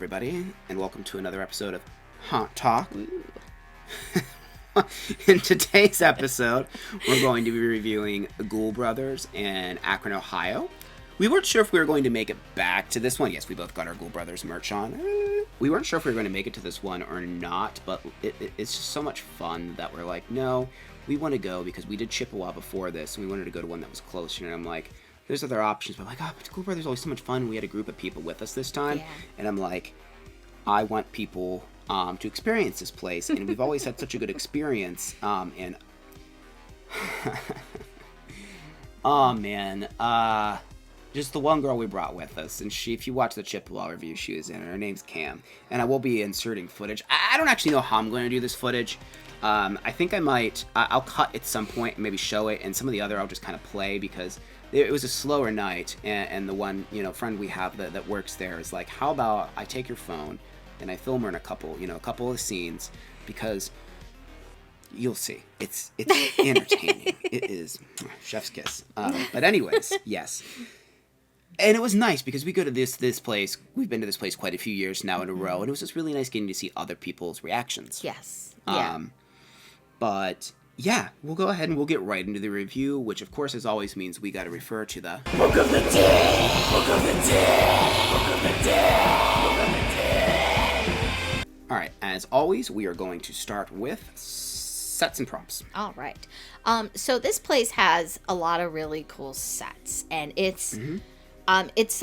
everybody, and welcome to another episode of Haunt Talk. In today's episode, we're going to be reviewing Ghoul Brothers in Akron, Ohio. We weren't sure if we were going to make it back to this one. Yes, we both got our Ghoul Brothers merch on. We weren't sure if we were going to make it to this one or not, but it's just so much fun that we're like, no, we want to go because we did Chippewa before this, and we wanted to go to one that was closer, and I'm like, there's other options, but I'm like, but Ghoul Brothers is always so much fun. We had a group of people with us this time, and I'm like, I want people to experience this place, and we've always had such a good experience, and oh man, just the one girl we brought with us, and she, if you watch the Chippewa review, she was in it. Her name's Cam, and I will be inserting footage. I don't actually know how I'm going to do this footage. I think I might, I'll cut at some point and maybe show it, and some of the other I'll just kind of play, because it was a slower night, and the one, friend we have that works there is like, how about I take your phone and I film her in a couple of scenes, because you'll see. It's entertaining. It is chef's kiss. But anyways, yes. And it was nice because we go to this place. We've been to this place quite a few years now in a row, and it was just really nice getting to see other people's reactions. Yes. But yeah, we'll go ahead and we'll get right into the review, which of course, as always, means we got to refer to the Book of the Dead. Book of the Dead. Book of the Dead. Book of the Dead. All right, as always, we are going to start with sets and props. All right. So this place has a lot of really cool sets, and it's a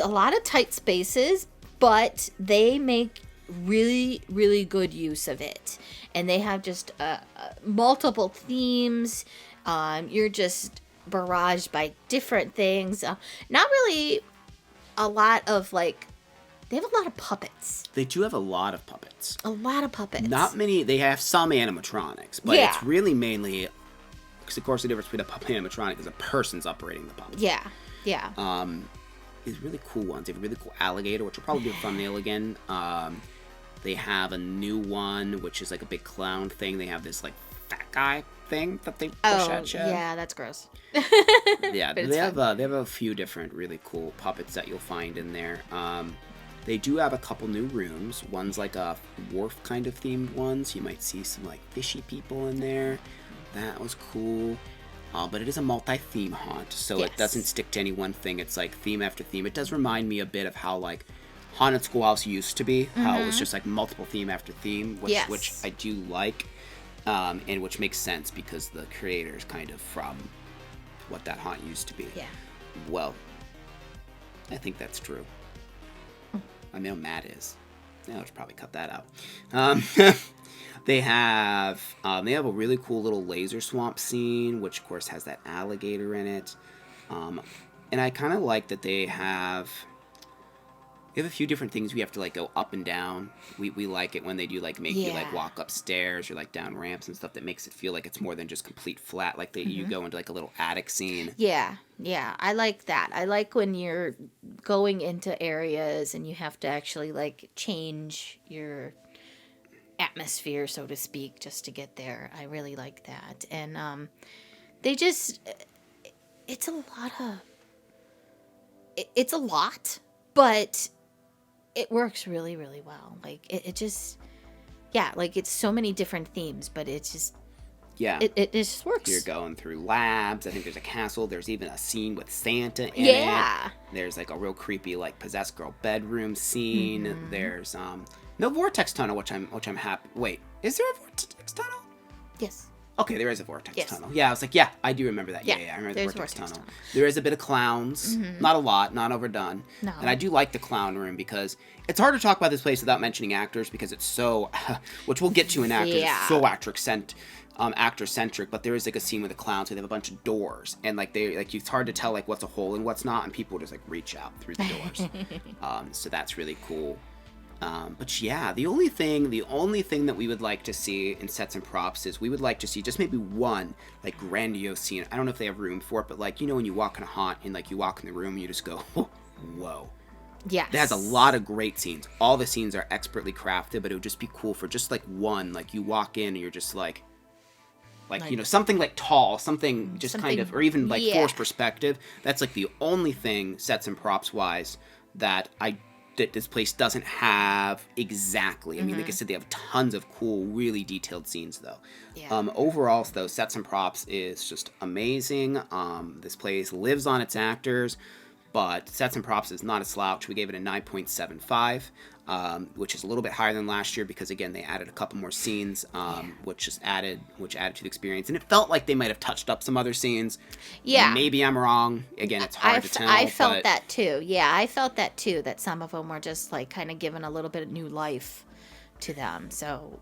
lot of tight spaces, but they make really, really good use of it. And they have just multiple themes. You're just barraged by different things. Not really a lot of, they have a lot of puppets. They do have a lot of puppets. A lot of puppets. Not many. They have some animatronics, but it's really mainly, because of course the difference between a puppet and animatronic is a person's operating the puppet. Yeah. These really cool ones. They have a really cool alligator, which will probably be a thumbnail again. They have a new one, which is like a big clown thing. They have this fat guy thing that they push at you. Yeah, that's gross. Yeah, they have a few different really cool puppets that you'll find in there. They do have a couple new rooms. One's like a wharf kind of themed one, so you might see some fishy people in there. That was cool. But it is a multi-theme haunt, so It doesn't stick to any one thing. It's theme after theme. It does remind me a bit of how Haunted Schoolhouse used to be, how it was just multiple theme after theme, which I do like, and which makes sense because the creator is kind of from what that haunt used to be. Yeah. Well, I think that's true. I know Matt is. I'll just probably cut that out. They have a really cool little laser swamp scene, which of course has that alligator in it. And I kind of like that they have a few different things we have to go up and down. We like it when they do make you walk upstairs or down ramps and stuff that makes it feel like it's more than just complete flat. You go into a little attic scene. Yeah, I like that. I like when you're going into areas and you have to actually change your atmosphere, so to speak, just to get there. I really like that. And it's a lot, but it works really, really well. It's so many different themes, but it's just, it just works. You're going through labs. I think there's a castle. There's even a scene with Santa in it. There's a real creepy possessed girl bedroom scene. Mm-hmm. There's no vortex tunnel, which I'm happy. Wait, is there a vortex tunnel? Yes. Okay, there is a vortex tunnel. Yeah, I was I do remember that. Yeah, I remember the vortex tunnel. There is a bit of clowns. Mm-hmm. Not a lot, not overdone. No. And I do like the clown room because it's hard to talk about this place without mentioning actors because it's so, which we'll get to in actors, it's so actor-centric, but there is a scene with the clowns, so they have a bunch of doors, and it's hard to tell what's a hole and what's not, and people just reach out through the doors. So that's really cool. But yeah, the only thing that we would like to see in sets and props is we would like to see just maybe one grandiose scene. I don't know if they have room for it, but when you walk in a haunt and you walk in the room and you just go, whoa. Yes. It has a lot of great scenes. All the scenes are expertly crafted, but it would just be cool for just one, you walk in and you're just something tall, something kind of, or even forced perspective. That's the only thing sets and props wise that I that this place doesn't have exactly. I mean, like I said, they have tons of cool, really detailed scenes, though. Yeah. Overall, though, sets and props is just amazing. This place lives on its actors, but sets and props is not a slouch. We gave it a 9.75, which is a little bit higher than last year because, again, they added a couple more scenes, which added to the experience. And it felt like they might have touched up some other scenes. Yeah. Maybe I'm wrong. Again, it's hard to tell. I felt that too. Yeah, I felt that too, that some of them were just like kind of given a little bit of new life to them. So,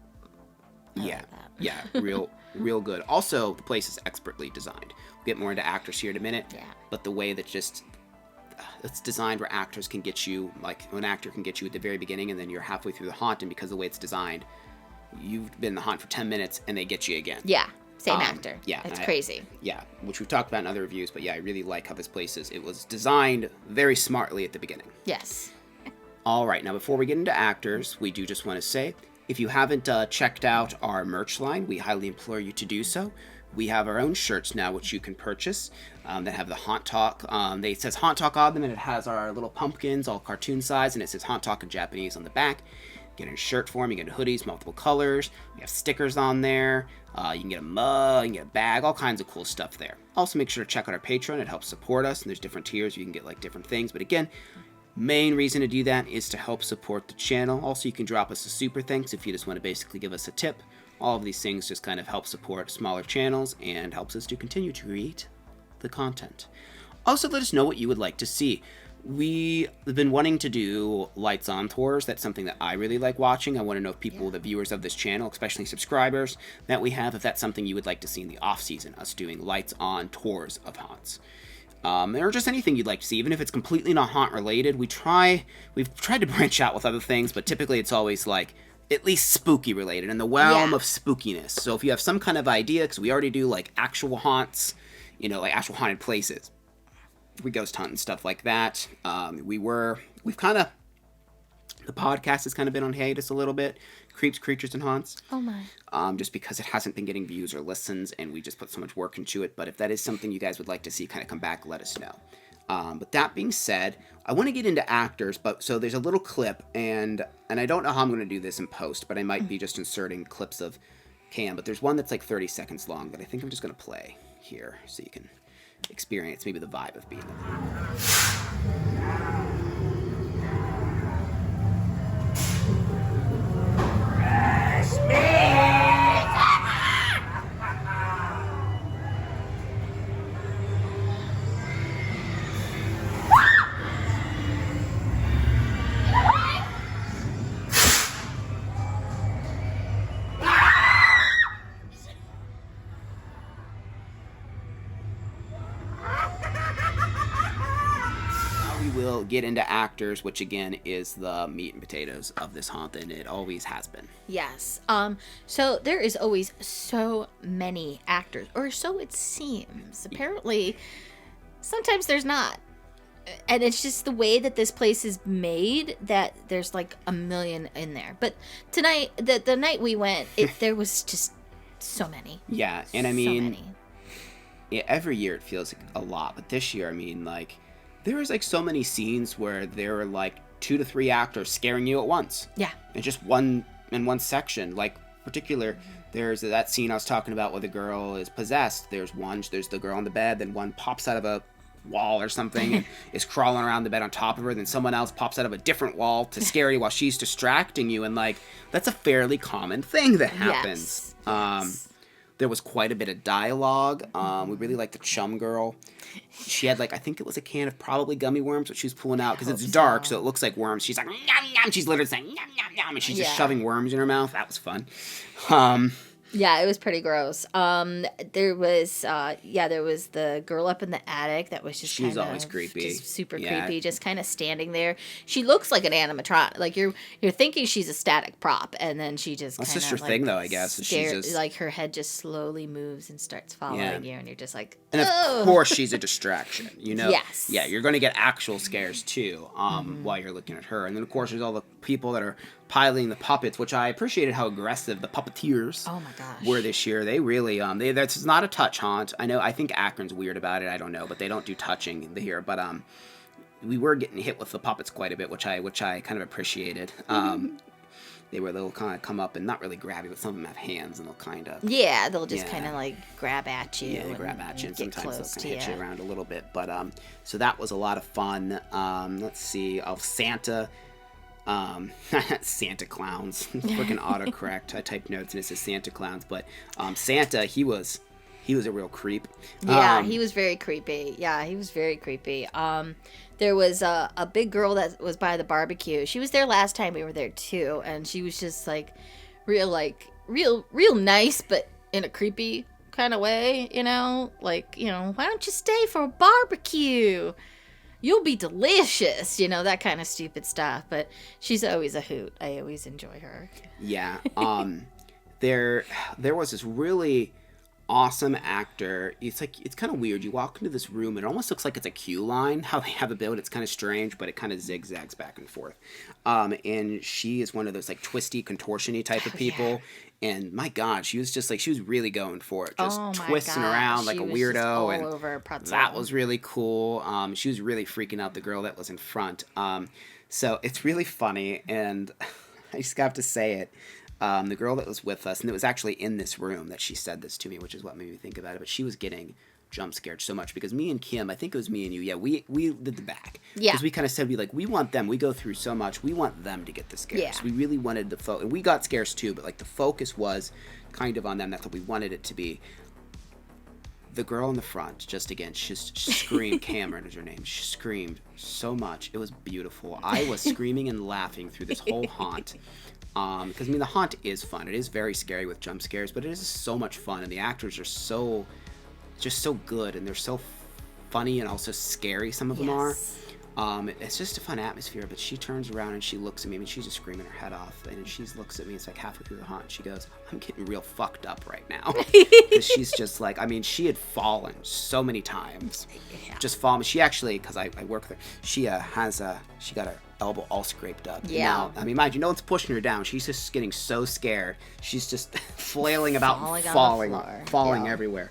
real good. Also, the place is expertly designed. We'll get more into actors here in a minute. Yeah. But the way that it's designed where actors can get you, like an actor can get you at the very beginning and then you're halfway through the haunt, and because of the way it's designed, you've been in the haunt for 10 minutes and they get you again. Yeah, same actor. Yeah. It's crazy. Yeah, which we've talked about in other reviews, but yeah, I really like how this place is. It was designed very smartly at the beginning. Yes. All right, now before we get into actors, we do just want to say, if you haven't checked out our merch line, we highly implore you to do so. We have our own shirts now, which you can purchase, that have the Haunt Talk. It says Haunt Talk on them, and it has our little pumpkins, all cartoon size, and it says Haunt Talk in Japanese on the back. Get a shirt form, you get hoodies, multiple colors. We have stickers on there. You can get a mug, you can get a bag, all kinds of cool stuff there. Also, make sure to check out our Patreon. It helps support us, and there's different tiers. You can get like different things. But again, main reason to do that is to help support the channel. Also, you can drop us a super thanks if you just want to basically give us a tip. All of these things just kind of help support smaller channels and helps us to continue to create the content. Also, let us know what you would like to see. We've been wanting to do lights on tours. That's something that I really like watching. I want to know if people, the viewers of this channel, especially subscribers that we have, if that's something you would like to see in the off season, us doing lights on tours of haunts. Or just anything you'd like to see, even if it's completely not haunt related. We've tried to branch out with other things, but typically it's always like at least spooky related, in the realm of spookiness. So if you have some kind of idea, because we already do like actual haunts, like actual haunted places, we ghost hunt and stuff like that. The podcast has kind of been on hiatus a little bit. Creeps, Creatures, and Haunts. Oh my. Just because it hasn't been getting views or listens, and we just put so much work into it. But if that is something you guys would like to see kind of come back, let us know. But that being said, I want to get into actors, so there's a little clip, and I don't know how I'm going to do this in post, but I might be just inserting clips of Cam, but there's one that's like 30 seconds long that I think I'm just going to play here so you can experience maybe the vibe of being get into actors, which again is the meat and potatoes of this haunt, and it always has been. Yes. So there is always so many actors, or so it seems. Apparently, sometimes there's not. And it's just the way that this place is made that there's like a million in there. But tonight, the night we went, there was just so many. Yeah, and I mean, every year it feels like a lot, but this year, I mean, like, there was like so many scenes where there were like 2 to 3 actors scaring you at once. Yeah. And just one in one section. Like, particular, there's that scene I was talking about where the girl is possessed. There's the girl on the bed, then one pops out of a wall or something and is crawling around the bed on top of her. Then someone else pops out of a different wall to scare you while she's distracting you. And like, that's a fairly common thing that happens. Yes. There was quite a bit of dialogue. We really liked the chum girl. She had, like, I think it was a can of probably gummy worms, which she was pulling out because it's dark, so it looks like worms. She's like, yum, yum. She's literally saying, yum, yum, yum, and she's just shoving worms in her mouth. That was fun. Yeah, it was pretty gross. There was the girl up in the attic that was just she's always creepy, just super creepy, just kind of standing there. She looks like an animatronic. Like you're thinking she's a static prop, and then she just that's just her thing, though. I guess she's just like her head just slowly moves and starts following you, and you're just like, and of course she's a distraction. Yes. Yeah, you're going to get actual scares too while you're looking at her, and then of course there's all the people that are piloting the puppets, which I appreciated how aggressive the puppeteers were this year. They really that's not a touch haunt. I think Akron's weird about it. I don't know, but they don't do touching here. But we were getting hit with the puppets quite a bit, which I kind of appreciated. They'll kind of come up and not really grab you, but some of them have hands and they'll kind of... Yeah, they'll just kind of like grab at you. Yeah, they grab at you, and sometimes they'll kind of hit you you. around a little bit. But so that was a lot of fun. Let's see, Santa. Santa clowns. Freaking autocorrect. I typed notes and it says Santa clowns, but Santa, he was a real creep. Yeah, he was very creepy. There was a big girl that was by the barbecue. She was there last time we were there too, and she was just like real nice, but in a creepy kind of way, like, why don't you stay for a barbecue? You'll be delicious, that kind of stupid stuff. But she's always a hoot. I always enjoy her. Yeah. There was this really awesome actor. It's kind of weird. You walk into this room and it almost looks like it's a queue line, how they have it built. It's kind of strange, but it kind of zigzags back and forth. And she is one of those like twisty, contortion-y type of people. Yeah. And my God, she was really going for it, just twisting around like a weirdo. Just all over pretzel. That was really cool. She was really freaking out the girl that was in front. So it's really funny, and I just have to say it. The girl that was with us, and it was actually in this room that she said this to me, which is what made me think about it, but she was getting jump scared so much because me and Kim, I think it was me and you, we did the back. Yeah. Because we kind of said, we want them, we go through so much, we want them to get the scares. Yeah. We really wanted the and we got scares too, but like the focus was kind of on them. That's what we wanted it to be. The girl in the front, she screamed, Cameron is her name, she screamed so much. It was beautiful. I was screaming and laughing through this whole haunt. Because the haunt is fun. It is very scary with jump scares, but it is so much fun, and the actors are so good, and they're so funny and also scary. Some of them are. It's just a fun atmosphere. But she turns around and she looks at me, and she's just screaming her head off. And she looks at me. It's like halfway through the haunt. She goes, "I'm getting real fucked up right now." Because she's just like, she had fallen so many times. Yeah. Just fallen. She actually, because I work with her, she got her elbow all scraped up. Yeah. Now, mind you, no one's pushing her down. She's just getting so scared. She's just flailing about, falling everywhere.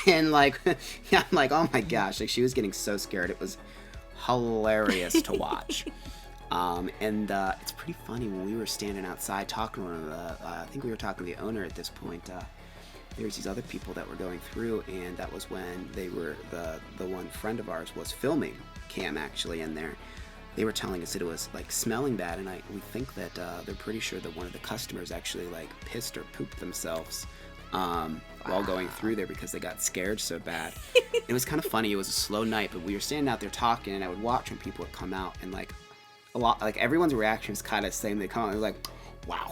And I'm like, oh my gosh, she was getting so scared. It was hilarious to watch. And it's pretty funny when we were standing outside talking to one of the, I think we were talking to the owner at this point. There's these other people that were going through, and that was when they were, the one friend of ours was filming Cam actually in there. They were telling us that it was smelling bad, and we think that they're pretty sure that one of the customers actually pissed or pooped themselves while going through there because they got scared so bad. It was kind of funny. It was a slow night, but we were standing out there talking, and I would watch when people would come out, and a lot, everyone's reaction is kind of the same. They come out and they're like, wow.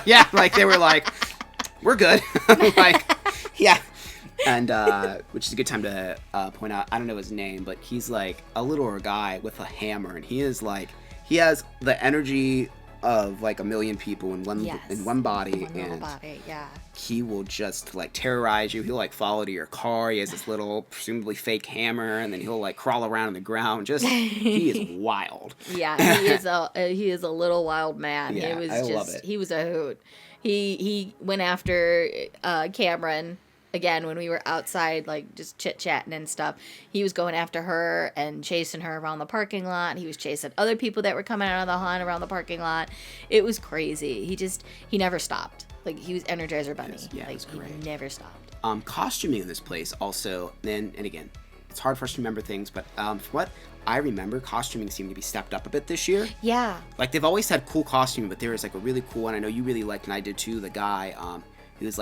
Yeah, they were like, we're good. Yeah. And which is a good time to point out, I don't know his name, but he's a littler guy with a hammer, and he has the energy of a million people in one body, yeah. He will just terrorize you. He'll terrorize your car. He has this little presumably fake hammer, and then he'll crawl around on the ground. He is wild. Yeah, he is a little wild man. Yeah, I love it. He was a hoot. He went after Cameron. Again, when we were outside, just chit-chatting and stuff, he was going after her and chasing her around the parking lot. He was chasing other people that were coming out of the haunt around the parking lot. It was crazy. He never stopped. He was Energizer Bunny. Yeah, it was great. He never stopped. Costuming in this place also, and again, it's hard for us to remember things, but from what I remember, costuming seemed to be stepped up a bit this year. Yeah. They've always had cool costuming, but there was a really cool one. I know you really liked, and I did too, the guy, he was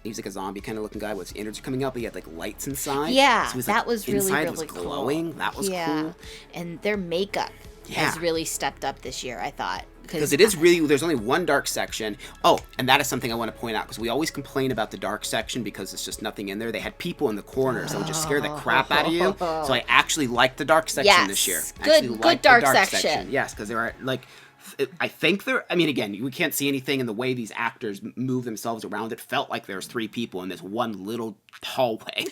he was a zombie kind of looking guy with his innards coming up, but he had lights inside. Yeah, so that was really, inside really was cool. Glowing. That was cool. And their makeup has really stepped up this year, I thought. Because it is really, there's only one dark section. Oh, and that is something I want to point out, because we always complain about the dark section because it's just nothing in there. They had people in the corners that would just scare the crap out of you. So I actually liked the dark section this year. Good dark section. Yes, because there are I think again, we can't see anything, and the way these actors move themselves around, it felt like there's 3 people in this one little hallway.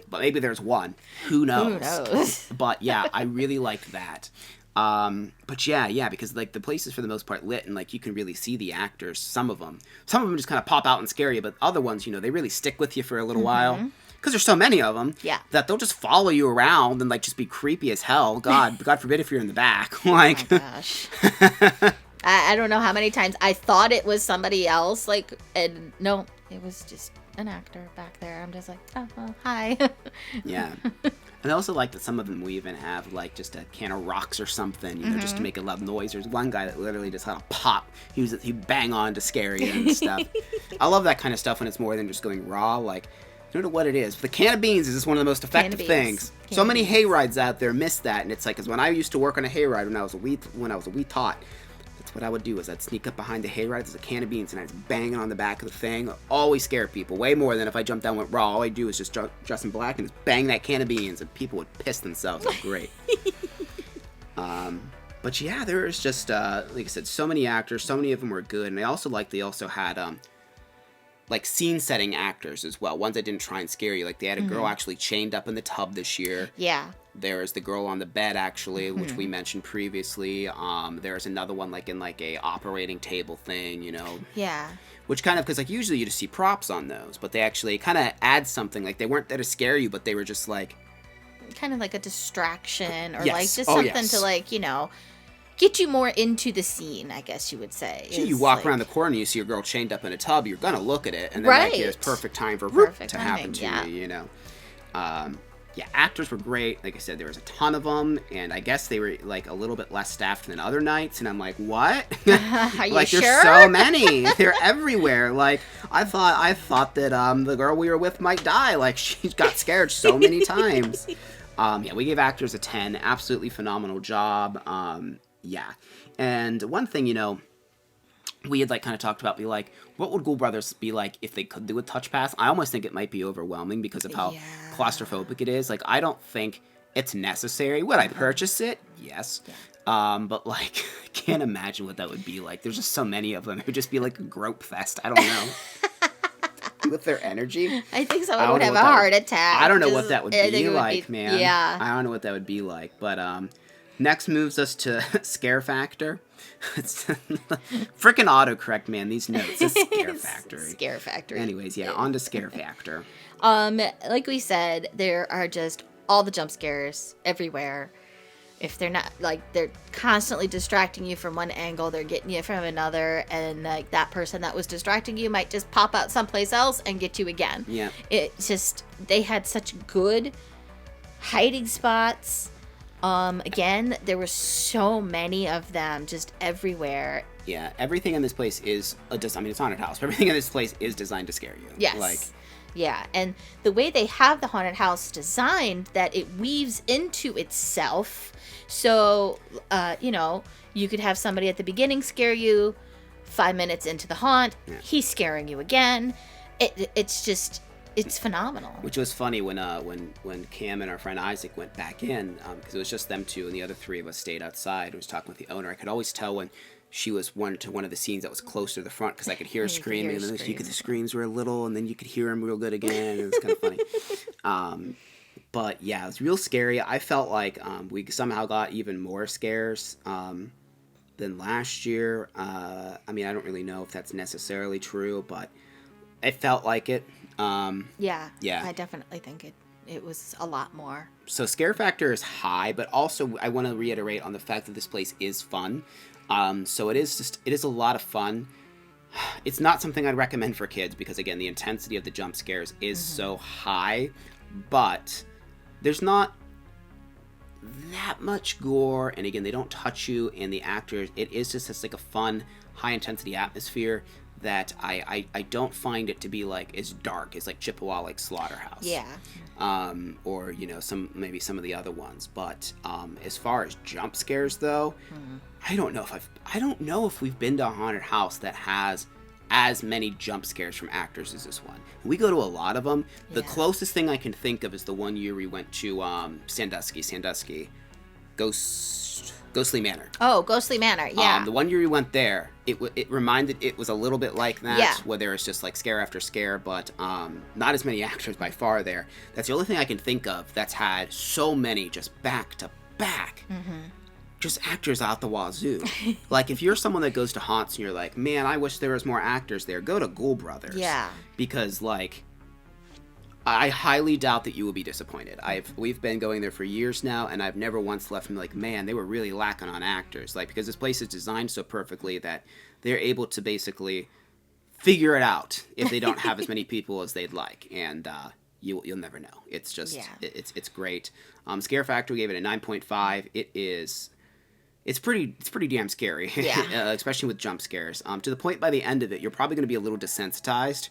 But maybe there's one. Who knows? But yeah, I really liked that. But yeah, because the place is for the most part lit, and you can really see the actors. Some of them just kind of pop out and scare you, but other ones, they really stick with you for a little while. because there's so many of them, that they'll just follow you around and like just be creepy as hell. God forbid if you're in the back. Like, oh my gosh. I don't know how many times I thought it was somebody else, like, and no, it was just an actor back there. I'm just like, oh, well, hi. Yeah. And I also like that some of them we even have, like, just a can of rocks or something, you know, just to make a loud noise. There's one guy that literally just had a pop. He'd bang on to scare you and stuff. I love that kind of stuff when it's more than just going raw. Like, I don't know what it is. But the can of beans is just one of the most effective things. So many hay rides out there miss that. And it's like, because when I used to work on a hay ride when I was a wee tot, what I would do is I'd sneak up behind the hayride. There's a can of beans, and I'd bang it on the back of the thing. Always scare people, way more than if I jumped down and went raw. All I do is just dress in black and just bang that can of beans, and people would piss themselves. It's great. But yeah, there's just, like I said, so many actors. So many of them were good, and I also like they also had like scene-setting actors as well. Ones that didn't try and scare you. Like they had a girl actually chained up in the tub this year. Yeah. There's the girl on the bed, actually, which we mentioned previously. There's another one, like, in, like, a operating table thing, you know. Yeah. Which kind of, because, like, usually you just see props on those, but they actually kind of add something. Like, they weren't there to scare you, but they were just, like... kind of like a distraction, or, yes. like, just something to, like, you know, get you more into the scene, I guess you would say. You walk around the corner and you see a girl chained up in a tub, you're going to look at it, and then, like, there's perfect time for to happen to you, you know. Yeah, actors were great. Like I said, there was a ton of them, and I guess they were, like, a little bit less staffed than other nights, and I'm like, what? Are you like, sure? There's so many. They're everywhere. Like, I thought that the girl we were with might die. Like, she got scared so many times. Yeah, we gave actors a 10. Absolutely phenomenal job. Yeah. And one thing, you know, we had, like, kind of talked about, be like, what would Ghoul Brothers be like if they could do a touch pass? I almost think it might be overwhelming because of how claustrophobic it is. Like, I don't think it's necessary. Would I purchase it? Yes. Yeah. But, like, I can't imagine what that would be like. There's just so many of them. It would just be like a grope fest. I don't know. With their energy. I think someone would have a heart attack. I don't know what that would be like, be, man. Yeah. I don't know what that would be like. But next moves us to Scare Factor. It's freaking autocorrect, man. These notes. It's Scare Factory. Scare Factory. Anyways, yeah, on to Scare Factor. Like we said, there are just all the jump scares everywhere. If they're not, like, they're constantly distracting you from one angle, they're getting you from another, and, like, that person that was distracting you might just pop out someplace else and get you again. Yeah. It's just, they had such good hiding spots. Again, there were so many of them just everywhere. Yeah, everything in this place is it's haunted house, but everything in this place is designed to scare you. Yes. Like, yeah, and the way they have the haunted house designed, that it weaves into itself. So, you know, you could have somebody at the beginning scare you, 5 minutes into the haunt, he's scaring you again. It's phenomenal. Which was funny when Cam and our friend Isaac went back in, because it was just them two, and the other three of us stayed outside. I was talking with the owner. I could always tell when she was one of the scenes that was closer to the front, because I could hear her screaming, and then the screams were a little, and then you could hear them real good again. It was kind of funny. But yeah, it was real scary. I felt like we somehow got even more scares than last year. I mean, I don't really know if that's necessarily true, but it felt like it. Yeah, I definitely think it was a lot more. So scare factor is high, but also I want to reiterate on the fact that this place is fun. So it is a lot of fun. It's not something I'd recommend for kids because, again, the intensity of the jump scares is so high, but there's not that much gore, and again, they don't touch you, and the actors, it is just like a fun, high intensity atmosphere that I don't find it to be like as dark as like Chippewa, like Slaughterhouse. Yeah. Or, you know, maybe some of the other ones. But as far as jump scares though, I don't know if we've been to a haunted house that has as many jump scares from actors as this one. We go to a lot of them. The closest thing I can think of is the one year we went to Sandusky, Ghostly Manor. Oh, Ghostly Manor, yeah. The one year we went there, it was a little bit like that, where there was just like scare after scare, but not as many actors by far there. That's the only thing I can think of that's had so many just back to back. Just actors out the wazoo. Like, if you're someone that goes to haunts and you're like, man, I wish there was more actors there, go to Ghoul Brothers. Yeah. Because, like, I highly doubt that you will be disappointed. We've been going there for years now, and I've never once left from like, man, they were really lacking on actors. Like, because this place is designed so perfectly that they're able to basically figure it out if they don't have as many people as they'd like, and you'll never know. It's just it's great. Scare factor, we gave it a 9.5. It's pretty damn scary, especially with jump scares. To the point by the end of it, you're probably going to be a little desensitized.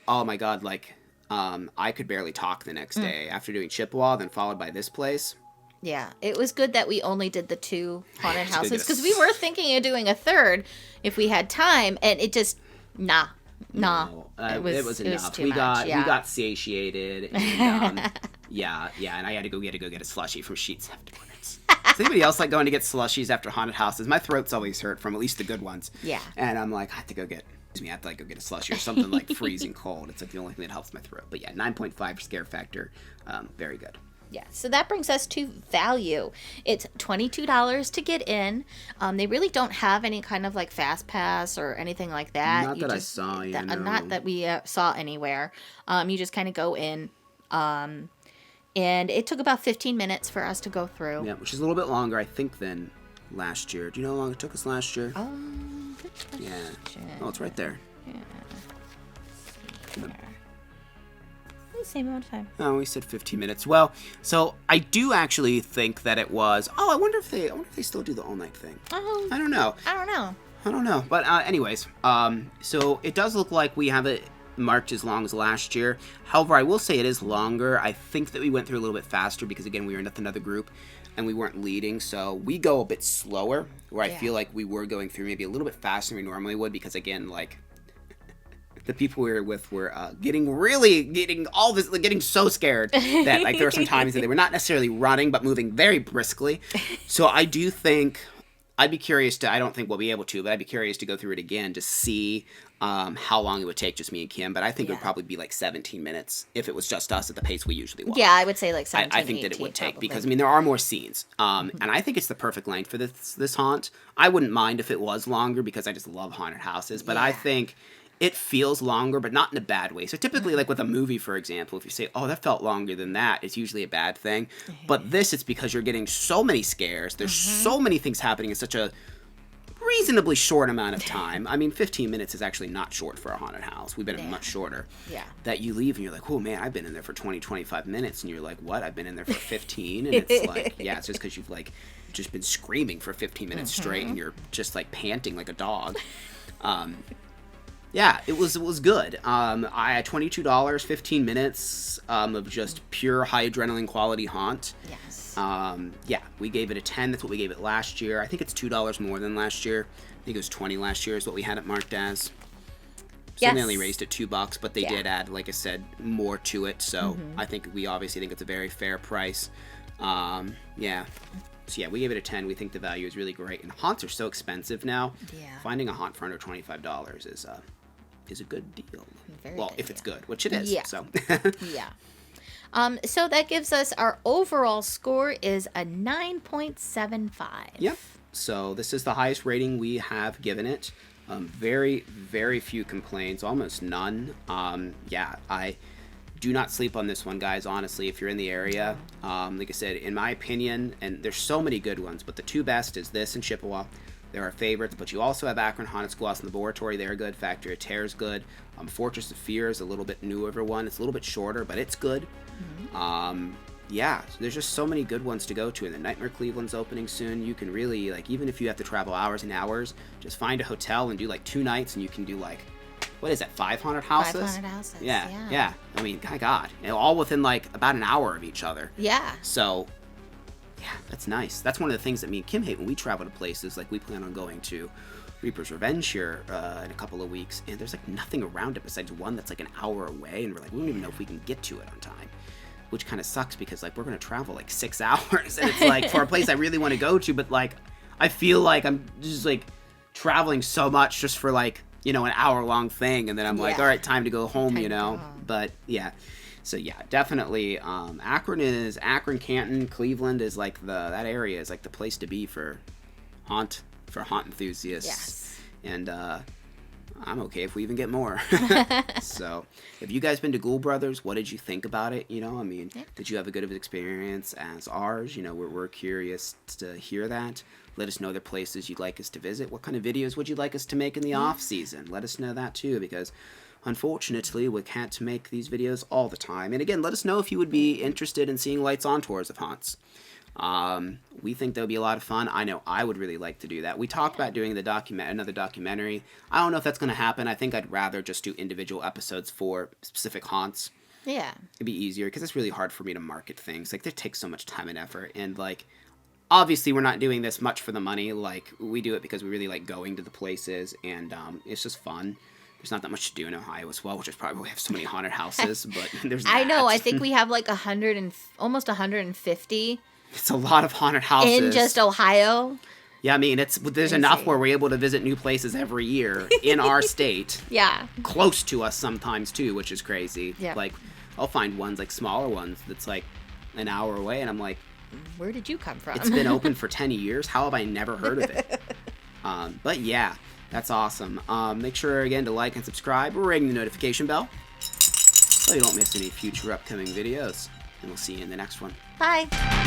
Oh my god, like I could barely talk the next day after doing Chippewa, then followed by this place. Yeah, it was good that we only did the 2 haunted houses because we were thinking of doing a third if we had time, and it just nah. No, it was enough. It was too much. We got satiated. And, and I had to go get a slushie from Sheets afterwards. Does anybody else like going to get slushies after haunted houses? My throat's always hurt from at least the good ones. Yeah. And I'm like, I have to go get a slushie or something like freezing cold. It's like the only thing that helps my throat. But yeah, 9.5 for scare factor. Very good. Yeah, so that brings us to value. It's $22 to get in. They really don't have any kind of like fast pass or anything like that. Not that I saw, not that we saw anywhere. You just kind of go in. And it took about 15 minutes for us to go through. Yeah, which is a little bit longer, I think, than last year. Do you know how long it took us last year? Oh, good question. Yeah. Oh, it's right there. Yeah. Same amount of time. Oh, we said 15 minutes. Well, so I do actually think that it was. Oh, I wonder if they still do the all night thing. Oh, I don't know. I don't know. But anyways, so it does look like we have it marked as long as last year. However, I will say it is longer. I think that we went through a little bit faster because again we were in another group and we weren't leading, so we go a bit slower. Where I feel like we were going through maybe a little bit faster than we normally would because again like. The people we were with were getting so scared that like there were some times that they were not necessarily running but moving very briskly. So I do think I'd be curious to. I don't think we'll be able to, but I'd be curious to go through it again to see how long it would take just me and Kim. But I think it would probably be like 17 minutes if it was just us at the pace we usually walk. Yeah, I would say like 17. I think that it would take because I mean there are more scenes, and I think it's the perfect length for this haunt. I wouldn't mind if it was longer because I just love haunted houses, but I think. It feels longer, but not in a bad way. So typically, like with a movie, for example, if you say, oh, that felt longer than that, it's usually a bad thing. But this, it's because you're getting so many scares. There's so many things happening in such a reasonably short amount of time. I mean, 15 minutes is actually not short for a haunted house. We've been in much shorter. Yeah. That you leave and you're like, oh, man, I've been in there for 20, 25 minutes. And you're like, what? I've been in there for 15? And it's like, yeah, it's just because you've like just been screaming for 15 minutes straight and you're just like panting like a dog. Yeah, it was good. I had $22, 15 minutes of just pure high adrenaline quality haunt. Yes. Yeah, we gave it a 10. That's what we gave it last year. I think it's $2 more than last year. I think it was 20 last year is what we had it marked as. So they only raised it $2, but they did add, like I said, more to it. So I think we obviously think it's a very fair price. Yeah. So yeah, we gave it a 10. We think the value is really great. And haunts are so expensive now. Yeah. Finding a haunt for under $25 is a good deal. If it's good, which it is. Yeah. So. So that gives us our overall score is a 9.75. Yep. So this is the highest rating we have given it. Very, very few complaints, almost none. Yeah, I do not sleep on this one, guys, honestly, if you're in the area. Like I said, in my opinion, and there's so many good ones, but the two best is this and Chippewa. They're our favorites, but you also have Akron Haunted Schoolhouse and Laboratory. They're good. Factory of Terror is good. Fortress of Fear is a little bit newer one. It's a little bit shorter, but it's good. Yeah, so there's just so many good ones to go to. And the Nightmare Cleveland's opening soon. You can really, like, even if you have to travel hours and hours, just find a hotel and do, like, 2 nights, and you can do, like, what is that, 500 houses? 500 houses, yeah. I mean, my God. All within, like, about an hour of each other. Yeah. So... yeah, that's nice. That's one of the things that me and Kim hate when we travel to places. Like, we plan on going to Reaper's Revenge here in a couple of weeks, and there's, like, nothing around it besides one that's, like, an hour away, and we're like, we don't even know if we can get to it on time, which kind of sucks because, like, we're going to travel, like, 6 hours, and it's, like, for a place I really want to go to, but, like, I feel like I'm just, like, traveling so much just for, like, you know, an hour-long thing, and then I'm like, all right, time to go home, you know, but, yeah. So yeah, definitely. Akron, Canton, Cleveland is like that area is like the place to be for haunt enthusiasts. Yes. And I'm okay if we even get more. So, have you guys been to Ghoul Brothers? What did you think about it? You know, I mean, did you have a good of an experience as ours? You know, we're curious to hear that. Let us know the places you'd like us to visit. What kind of videos would you like us to make in the off season? Let us know that too, because unfortunately we can't make these videos all the time. And again, let us know if you would be interested in seeing lights on tours of haunts. We think that would be a lot of fun. I know I would really like to do that. We talked about doing another documentary. I don't know if that's going to happen. I think I'd rather just do individual episodes for specific haunts. Yeah. It'd be easier because it's really hard for me to market things. Like, it takes so much time and effort. And, like, obviously we're not doing this much for the money. Like, we do it because we really like going to the places, and it's just fun. There's not that much to do in Ohio as well, which is probably why we have so many haunted houses, but there's that. I know. I think we have like almost 150. It's a lot of haunted houses. In just Ohio? Yeah, I mean, there's enough where we're able to visit new places every year in our state. Yeah. Close to us sometimes, too, which is crazy. Yeah. Like, I'll find ones, like smaller ones, that's like an hour away, and I'm like, where did you come from? It's been open for 10 years. How have I never heard of it? But yeah, that's awesome. Make sure, again, to like and subscribe. Ring the notification bell so you don't miss any future upcoming videos. And we'll see you in the next one. Bye.